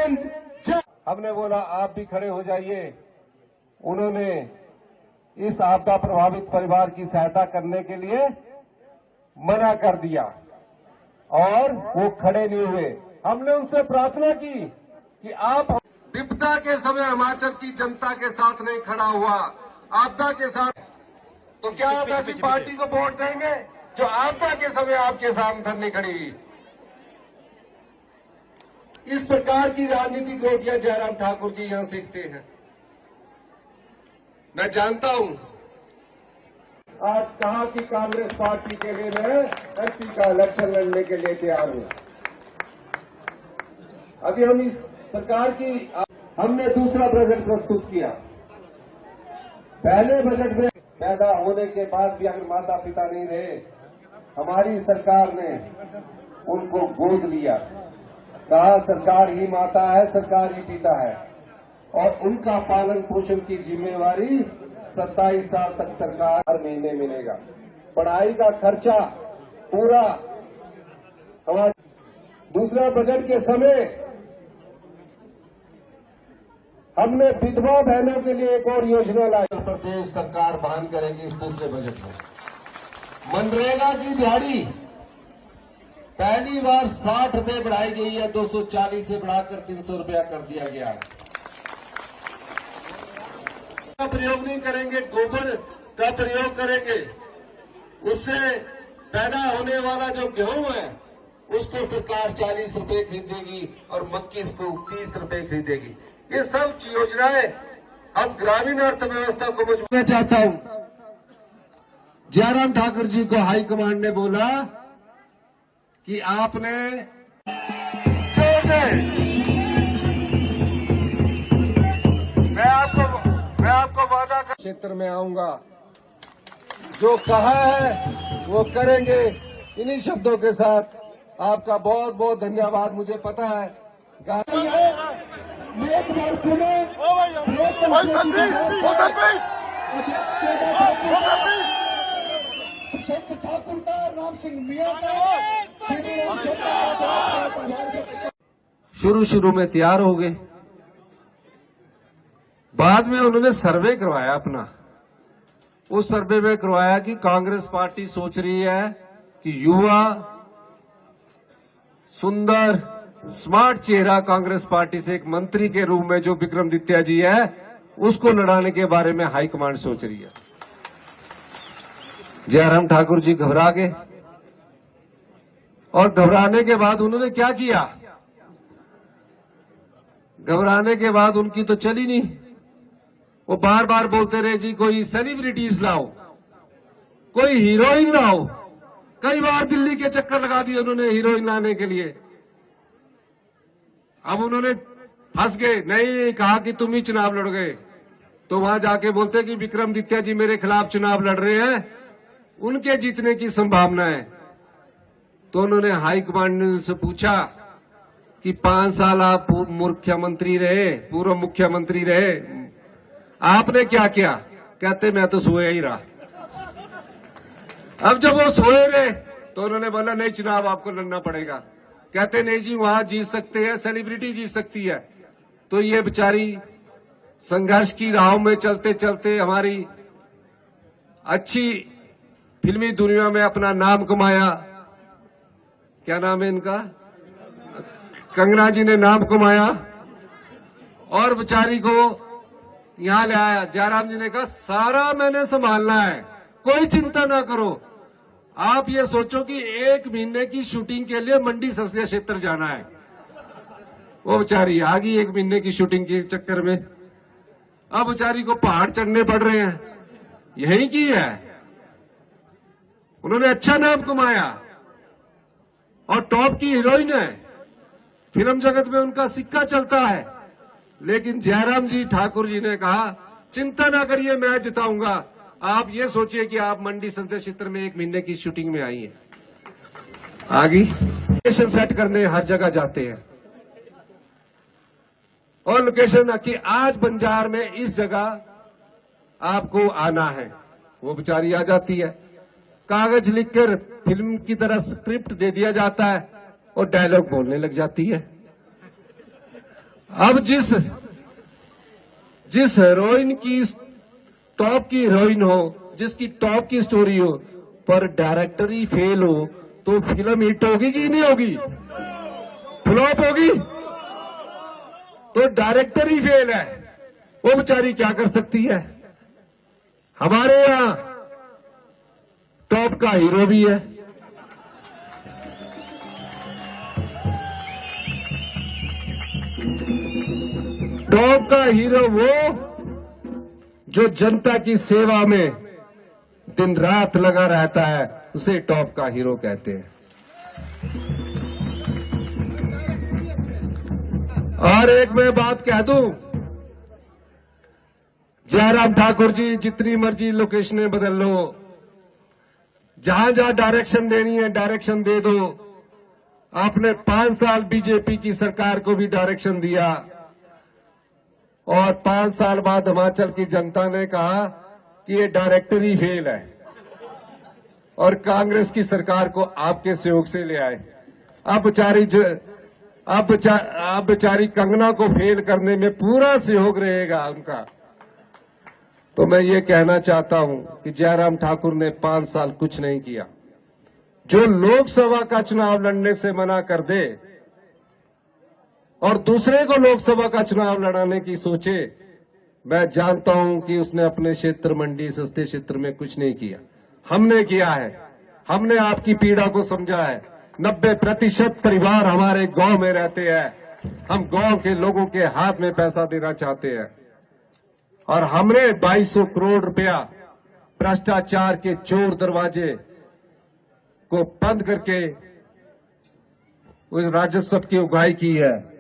हिंद। हमने बोला आप भी खड़े हो जाइए। उन्होंने इस आपदा प्रभावित परिवार की सहायता करने के लिए मना कर दिया और वो खड़े नहीं हुए। हमने उनसे प्रार्थना की कि आप विपदा के समय हिमाचल की जनता के साथ नहीं खड़ा हुआ, आपदा के साथ, तो क्या आप ऐसी पार्टी को वोट देंगे जो आपदा के समय आपके सामने नहीं खड़ी हुई? इस प्रकार की राजनीतिक रोटियां जयराम ठाकुर जी यहां सीखते हैं। मैं जानता हूं, आज कहा कि कांग्रेस पार्टी के लिए मैं एमपी का इलेक्शन लड़ने के लिए तैयार हूं। अभी हम इस प्रकार की हमने दूसरा बजट प्रस्तुत किया। पहले बजट में पैदा होने के बाद भी अगर माता पिता नहीं रहे, हमारी सरकार ने उनको गोद लिया, कहा सरकार ही माता है, सरकार ही पिता है, और उनका पालन पोषण की जिम्मेवारी 27 साल तक सरकार हर महीने मिलेगा। पढ़ाई का खर्चा पूरा हमारा। दूसरा बजट के समय हमने विधवा बहनों के लिए एक और योजना लाई। उत्तर प्रदेश सरकार बहाल करेगी इस दूसरे बजट में। मनरेगा की दिहाड़ी पहली बार 60 रुपए बढ़ाई गई है, 240 से बढ़ाकर 300 रुपया कर दिया गया है। का प्रयोग नहीं करेंगे, गोबर का प्रयोग करेंगे। उससे पैदा होने वाला जो गेहूं है उसको सरकार 40 रुपए खरीदेगी और मक्की को 30 रुपए खरीदेगी। ये सब योजनाएं अब ग्रामीण अर्थव्यवस्था को मजबूत। मैं चाहता हूं, जयराम ठाकुर जी को हाईकमांड ने बोला कि आपने जोर से मैं आपको वादा कर क्षेत्र में आऊंगा, जो कहा है वो करेंगे। इन्हीं शब्दों के साथ आपका बहुत बहुत धन्यवाद। मुझे पता है एक बार चुने ठाकुर का, राम सिंह मियां का, शुरू में तैयार हो गए। बाद में उन्होंने सर्वे करवाया अपना। उस सर्वे में करवाया कि कांग्रेस पार्टी सोच रही है कि युवा सुंदर स्मार्ट चेहरा कांग्रेस पार्टी से एक मंत्री के रूप में जो विक्रमादित्य जी है उसको लड़ाने के बारे में हाईकमांड सोच रही है। जयराम ठाकुर जी घबरा गए और घबराने के बाद उन्होंने क्या किया? घबराने के बाद उनकी तो चली नहीं। वो बार बार बोलते रहे जी कोई सेलिब्रिटीज लाओ, कोई हीरोइन लाओ। कई बार दिल्ली के चक्कर लगा दिए उन्होंने हीरोइन लाने के लिए। अब उन्होंने फंस गए, नहीं कहा कि तुम ही चुनाव लड़ गए, तो वहां जाके बोलते कि विक्रमादित्य जी मेरे खिलाफ चुनाव लड़ रहे हैं, उनके जीतने की संभावना है। तो उन्होंने हाईकमांड से पूछा कि 5 साल आप मुख्यमंत्री रहे, पूर्व मुख्यमंत्री रहे, आपने क्या किया? कहते मैं तो सोया ही रहा। अब जब वो सोए रहे तो उन्होंने बोला नहीं चुनाव आपको लड़ना पड़ेगा। कहते नहीं जी वहां जीत सकते हैं, सेलिब्रिटी जीत सकती है। तो ये बेचारी संघर्ष की राहों में चलते चलते हमारी अच्छी फिल्मी दुनिया में अपना नाम कमाया। क्या नाम है इनका? कंगना जी ने नाम कमाया और बेचारी को यहां ले आया। जयराम जी ने कहा सारा मैंने संभालना है, कोई चिंता ना करो। आप ये सोचो कि 1 महीने की शूटिंग के लिए मंडी संसदीय क्षेत्र जाना है। वो बेचारी आ गई 1 महीने की शूटिंग के चक्कर में। अब बेचारी को पहाड़ चढ़ने पड़ रहे हैं। यही की है, उन्होंने अच्छा नाम कमाया और टॉप की हीरोइन है, फिल्म जगत में उनका सिक्का चलता है। लेकिन जयराम जी ठाकुर जी ने कहा चिंता ना करिए, मैं जिताऊंगा। आप ये सोचिए कि आप मंडी संसदीय क्षेत्र में 1 महीने की शूटिंग में आई है, आगे लोकेशन सेट करने हर जगह जाते हैं और लोकेशन कि आज बंजार में इस जगह आपको आना है। वो बेचारी आ जाती है, कागज लिखकर फिल्म की तरह स्क्रिप्ट दे दिया जाता है और डायलॉग बोलने लग जाती है। अब जिस हीरोइन की टॉप की हीरोइन हो, जिसकी टॉप की स्टोरी हो, पर डायरेक्टर ही फेल हो, तो फिल्म हिट होगी कि नहीं होगी? फ्लॉप होगी। तो डायरेक्टर ही फेल है, वो बेचारी क्या कर सकती है? हमारे यहां टॉप का हीरो भी है। टॉप का हीरो वो जो जनता की सेवा में दिन रात लगा रहता है, उसे टॉप का हीरो कहते हैं। और एक मैं बात कह दूं, जयराम ठाकुर जी जितनी मर्जी लोकेशनें बदल लो, जहां जहां डायरेक्शन देनी है डायरेक्शन दे दो। आपने 5 साल बीजेपी की सरकार को भी डायरेक्शन दिया और 5 साल बाद हिमाचल की जनता ने कहा कि ये डायरेक्टर ही फेल है और कांग्रेस की सरकार को आपके सहयोग से ले आए। अब बेचारी कंगना को फेल करने में पूरा सहयोग रहेगा उनका। तो मैं ये कहना चाहता हूं कि जयराम ठाकुर ने 5 साल कुछ नहीं किया। जो लोकसभा का चुनाव लड़ने से मना कर दे और दूसरे को लोकसभा का चुनाव लड़ाने की सोचे, मैं जानता हूं कि उसने अपने क्षेत्र मंडी सस्ते क्षेत्र में कुछ नहीं किया। हमने किया है, हमने आपकी पीड़ा को समझा है। 90% परिवार हमारे गांव में रहते हैं। हम गांव के लोगों के हाथ में पैसा देना चाहते हैं और हमने 2200 करोड़ रुपया भ्रष्टाचार के चोर दरवाजे को बंद करके उस राजस्व की उगाही की है।